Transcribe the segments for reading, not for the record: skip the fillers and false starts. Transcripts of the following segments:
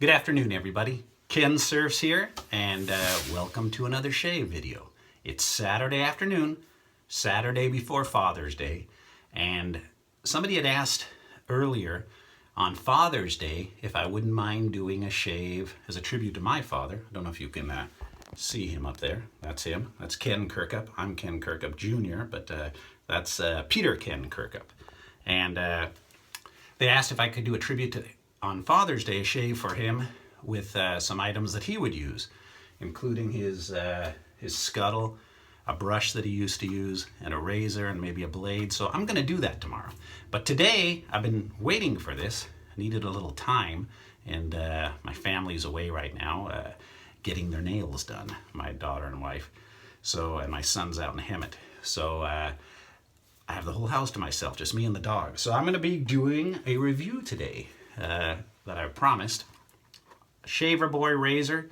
Good afternoon, everybody. Kensurfs here, and welcome to another shave video. It's Saturday afternoon, Saturday before Father's Day, and somebody had asked earlier on Father's Day if I wouldn't mind doing a shave as a tribute to my father. I don't know if you can see him up there. That's him. That's Ken Kirkup. I'm Ken Kirkup Jr., but that's Peter Ken Kirkup. And they asked if I could do a tribute on Father's Day, a shave for him with some items that he would use, including his scuttle, a brush that he used to use, and a razor, and maybe a blade. So I'm going to do that tomorrow. But today, I've been waiting for this. I needed a little time, and my family's away right now getting their nails done, my daughter and wife. So, and my son's out in Hemet. So I have the whole house to myself, just me and the dog. So I'm going to be doing a review today that I promised. A Shaverboy Razor,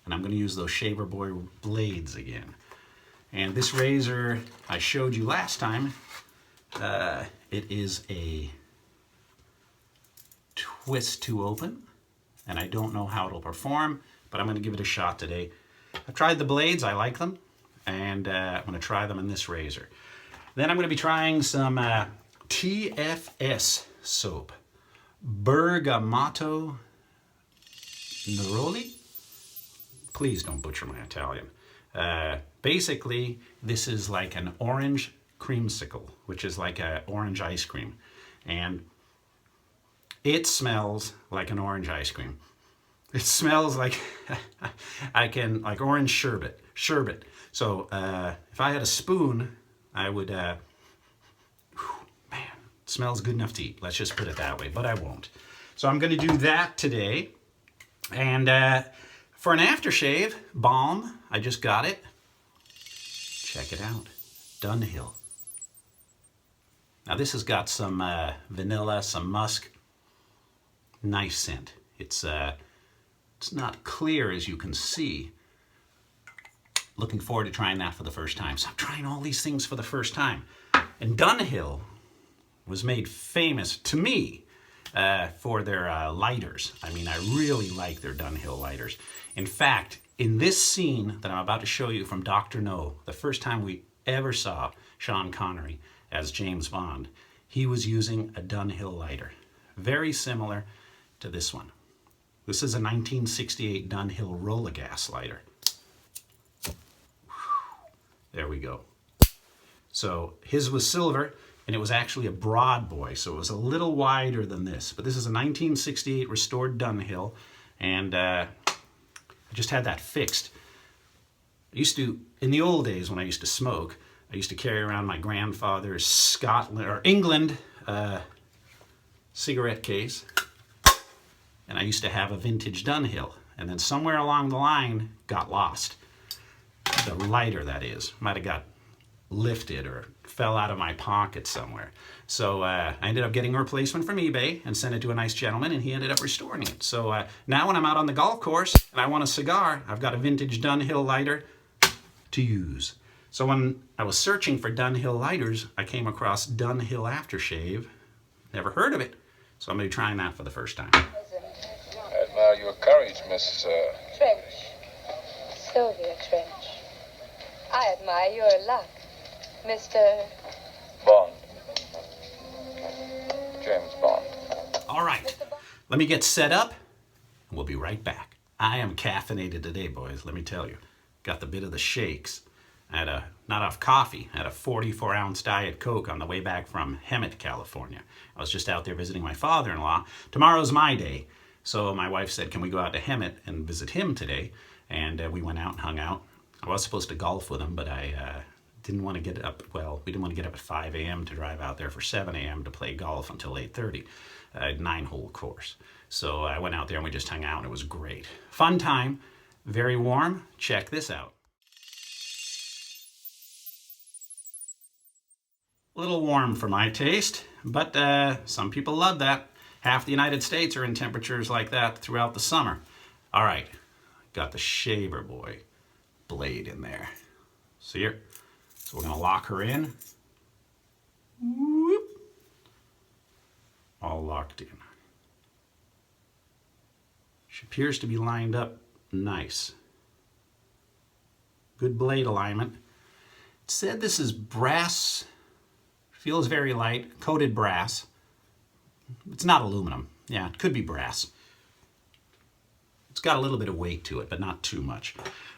and I'm going to use those Shaverboy blades again. And this razor I showed you last time, it is a twist to open, and I don't know how it'll perform, but I'm going to give it a shot today. I've tried the blades, I like them, and I'm going to try them in this razor. Then I'm going to be trying some TFS soap, Bergamotto Neroli. Please don't butcher my Italian. Basically, this is like an orange creamsicle, which is like an orange ice cream. And it smells like an orange ice cream. It smells like, like orange sherbet. So if I had a spoon, I would, man, it smells good enough to eat. Let's just put it that way, but I won't. So I'm going to do that today. And for an aftershave balm, I just got it. Check it out. Dunhill. Now this has got some vanilla, some musk. Nice scent. It's not clear as you can see. Looking forward to trying that for the first time. So I'm trying all these things for the first time. And Dunhill was made famous to me for their lighters. I mean, I really like their Dunhill lighters. In fact, in this scene that I'm about to show you from Dr. No, the first time we ever saw Sean Connery as James Bond, he was using a Dunhill lighter. Very similar to this one. This is a 1968 Dunhill Roll-A-Gas lighter. There we go. So his was silver, and it was actually a broad boy, so it was a little wider than this. But this is a 1968 restored Dunhill, and I just had that fixed. I used to, in the old days when I used to smoke, I used to carry around my grandfather's Scotland or England cigarette case, and I used to have a vintage Dunhill, and then somewhere along the line got lost. The lighter, that is, might have got lifted or fell out of my pocket somewhere. So I ended up getting a replacement from eBay and sent it to a nice gentleman, and he ended up restoring it. So now when I'm out on the golf course and I want a cigar, I've got a vintage Dunhill lighter to use. So when I was searching for Dunhill lighters, I came across Dunhill Aftershave. Never heard of it, so I'm going to be trying that for the first time. I admire your courage, Miss... Trench. Sylvia Trench. I admire your luck, Mr. Bond. James Bond. All right, let me get set up, and we'll be right back. I am caffeinated today, boys, let me tell you. Got the bit of the shakes. I had not off coffee, I had a 44-ounce Diet Coke on the way back from Hemet, California. I was just out there visiting my father-in-law. Tomorrow's my day, so my wife said, can we go out to Hemet and visit him today? And we went out and hung out. I was supposed to golf with him, but I didn't want to get up, well, we didn't want to get up at 5 a.m. to drive out there for 7 a.m. to play golf until 8:30, a 9-hole course. So I went out there and we just hung out, and it was great. Fun time, very warm. Check this out. A little warm for my taste, but some people love that. Half the United States are in temperatures like that throughout the summer. All right, got the Shaverboy blade in there. See her? So we're going to lock her in. Whoop. All locked in. She appears to be lined up nice. Good blade alignment. It said this is brass, feels very light, coated brass. It's not aluminum. Yeah, it could be brass. It's got a little bit of weight to it, but not too much.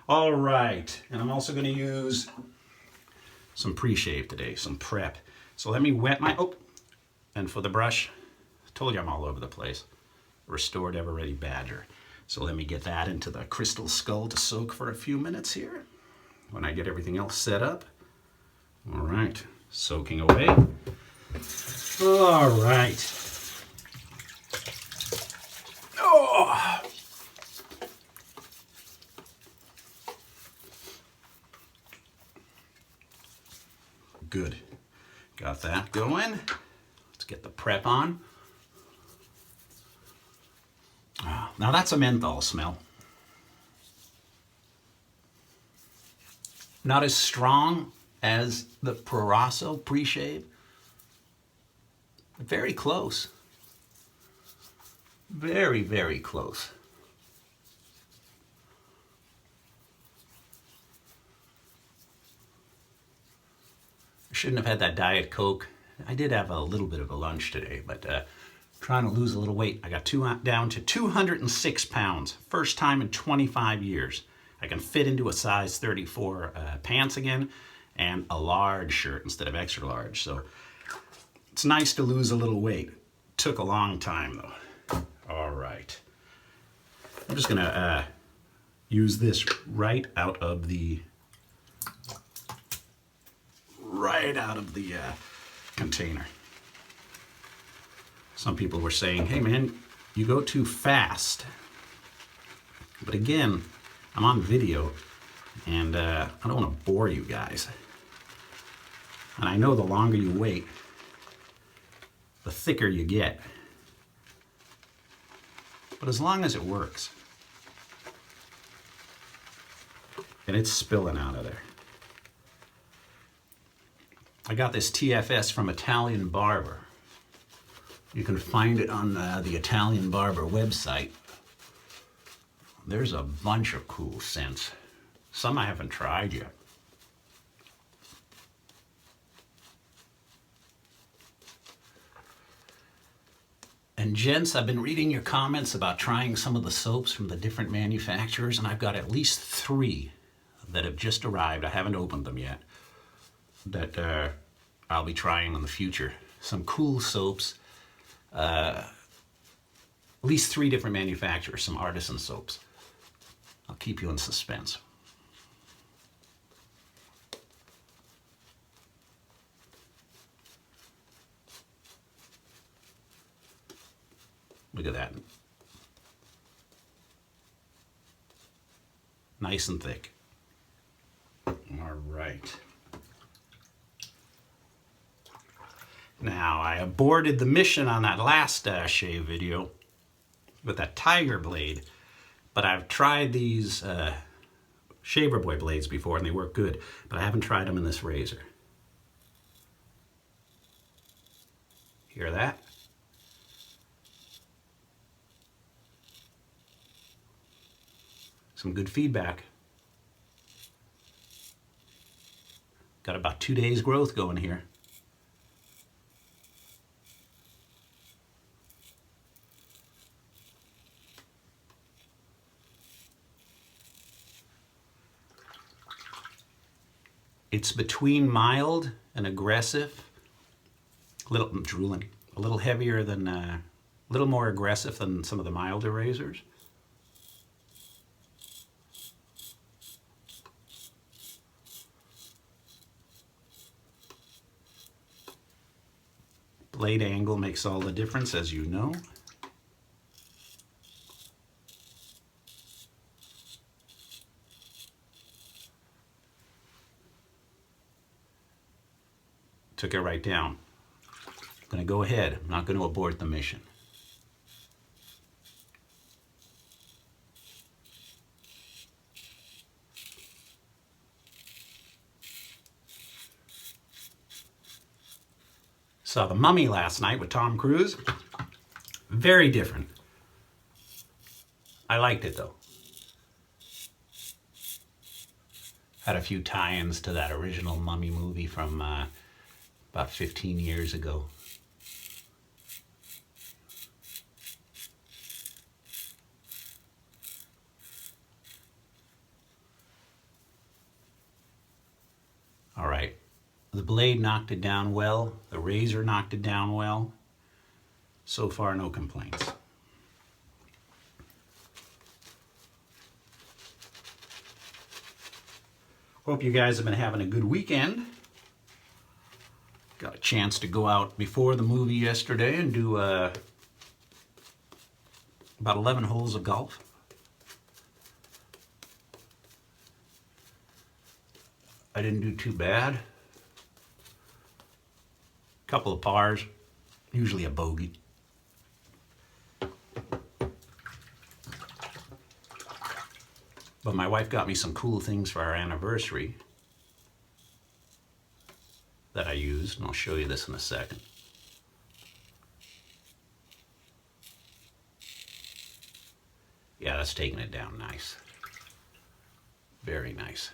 All right, and I'm also going to use some pre-shave today, some prep. So let me wet my, and for the brush, I told you I'm all over the place. Restored Ever Ready Badger. So let me get that into the crystal skull to soak for a few minutes here when I get everything else set up. All right, soaking away. All right. Oh. Good. Got that going. Let's get the prep on. Oh, now that's a menthol smell. Not as strong as the Proraso pre-shave. Very close. Very, very close. I shouldn't have had that Diet Coke. I did have a little bit of a lunch today, but trying to lose a little weight. I got down to 206 pounds. First time in 25 years. I can fit into a size 34 pants again and a large shirt instead of extra large. So it's nice to lose a little weight. Took a long time though. All right. I'm just gonna use this right out of the container. Some people were saying, hey man, you go too fast. But again, I'm on video and I don't want to bore you guys. And I know the longer you wait, the thicker you get. But as long as it works. And it's spilling out of there. I got this TFS from Italian Barber. You can find it on the Italian Barber website. There's a bunch of cool scents. Some I haven't tried yet. And gents, I've been reading your comments about trying some of the soaps from the different manufacturers, and I've got at least 3 that have just arrived. I haven't opened them yet. That I'll be trying in the future. Some cool soaps. At least 3 different manufacturers, some artisan soaps. I'll keep you in suspense. Look at that. Nice and thick. All right. Now, I aborted the mission on that last shave video with that tiger blade, but I've tried these Shaverboy blades before and they work good, but I haven't tried them in this razor. Hear that? Some good feedback. Got about 2 days growth going here. It's between mild and aggressive. I'm drooling. A little heavier than, a little more aggressive than some of the milder razors. Blade angle makes all the difference, as you know. Took it right down. I'm going to go ahead. I'm not going to abort the mission. Saw The Mummy last night with Tom Cruise. Very different. I liked it though. Had a few tie-ins to that original Mummy movie from about 15 years ago. All right, the blade knocked it down well. The razor knocked it down well. So far, no complaints. Hope you guys have been having a good weekend. Got a chance to go out before the movie yesterday and do about 11 holes of golf. I didn't do too bad. Couple of pars, usually a bogey. But my wife got me some cool things for our anniversary that I used, and I'll show you this in a second. Yeah, that's taking it down nice. Very nice.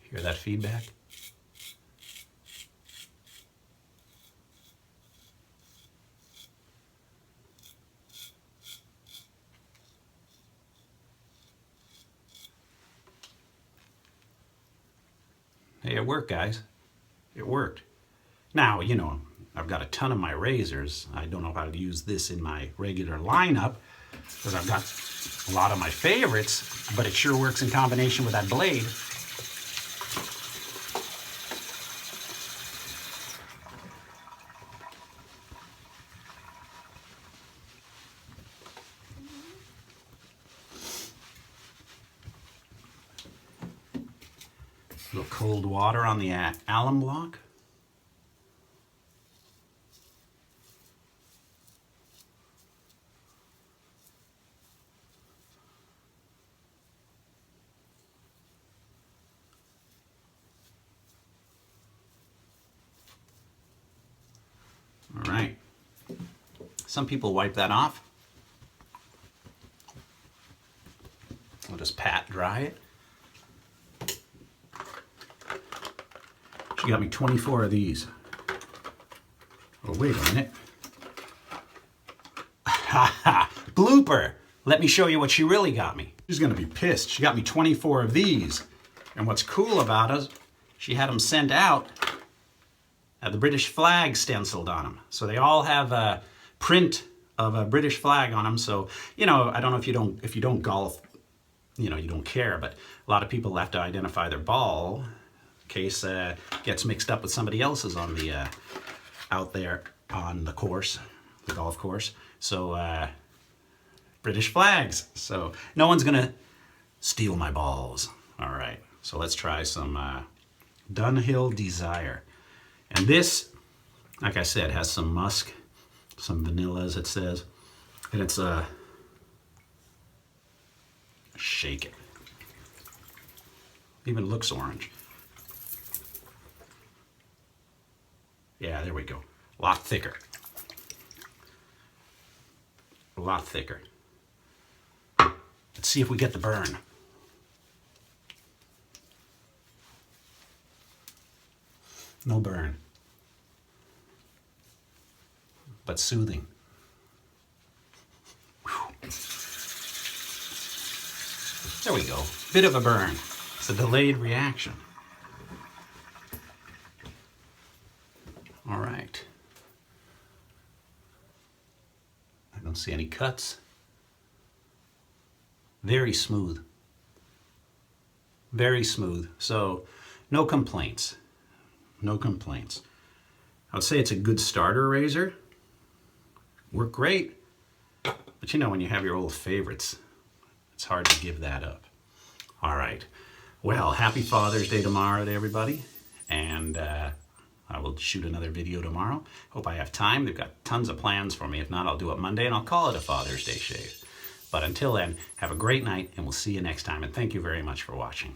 Hear that feedback? Hey, it worked, guys. It worked. Now, you know, I've got a ton of my razors. I don't know how to use this in my regular lineup because I've got a lot of my favorites, but it sure works in combination with that blade. A little cold water on the alum block. All right. Some people wipe that off. I'll just pat dry it. She got me 24 of these. Oh, wait a minute. Ha ha! Blooper! Let me show you what she really got me. She's gonna be pissed. She got me 24 of these. And what's cool about it, she had them sent out, the British flag stenciled on them. So they all have a print of a British flag on them. So, you know, I don't know if you don't golf, you know, you don't care, but a lot of people have to identify their ball in case gets mixed up with somebody else's on the out there on the course, the golf course. So British flags. So no one's gonna steal my balls. All right. So let's try some Dunhill Desire. And this, like I said, has some musk, some vanilla, as it says, and it's shake it. Even looks orange. Yeah, there we go. A lot thicker. A lot thicker. Let's see if we get the burn. No burn. But soothing. Whew. There we go. Bit of a burn. It's a delayed reaction. All right. I don't see any cuts. Very smooth. Very smooth. So, no complaints. No complaints. I would say it's a good starter razor. Work great. But you know, when you have your old favorites, it's hard to give that up. All right. Well, happy Father's Day tomorrow to everybody. And I will shoot another video tomorrow. Hope I have time. They've got tons of plans for me. If not, I'll do it Monday and I'll call it a Father's Day shave. But until then, have a great night and we'll see you next time. And thank you very much for watching.